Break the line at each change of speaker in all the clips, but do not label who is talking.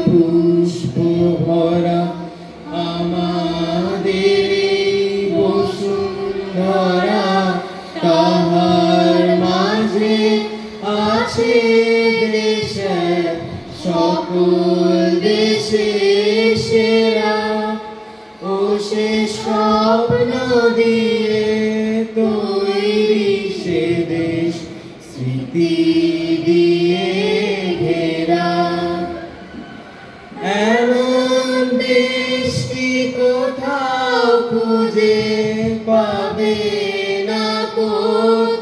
পুষ্প ভরা আমাদের বসুন্ধরা, তাহার মাঝে আছে দেশের সকল দেশে সেরা। ও সে স্বপ্ন দিয়ে তৈরি সে দেশ, স্মৃতি দিয়ে ঘেরা। এমন দেশটি কোথাও খুঁজে পাবে না কো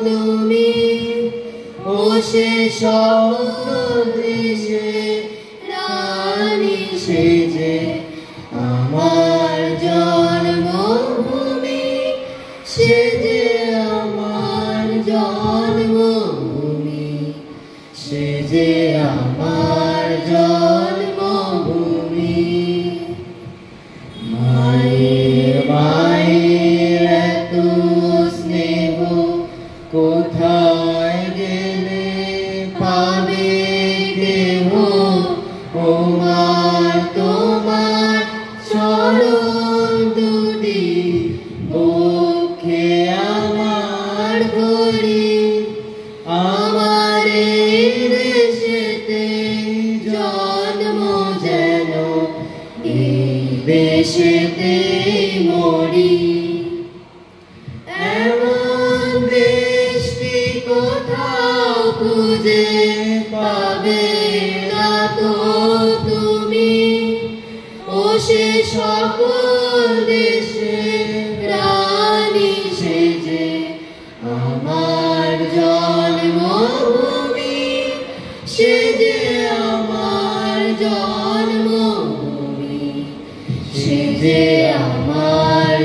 তুমি। ও সে স্বপ্ন দেশে রানী সেজে আমার জন্মভূমি, সে যে আমার জন্মভূমি, সে যে আমার জন্মভূমি। মায়ের মায়ের এত স্নেহ কোথায় গেলে পাবে কেহ। ও মা তোমার চরণ দুটি বক্ষে আমার ধরি, আমার এই দেশেতে জন্ম যেন এই দেশেতে মরি। এমন দেশটি কোথাও খুঁজে পাবে না তো তুমি। ও সে সকল দেশে রানী সেজে আমার জন্মভূমি, সে যে আমার জন্মভূমি, সে যে আমার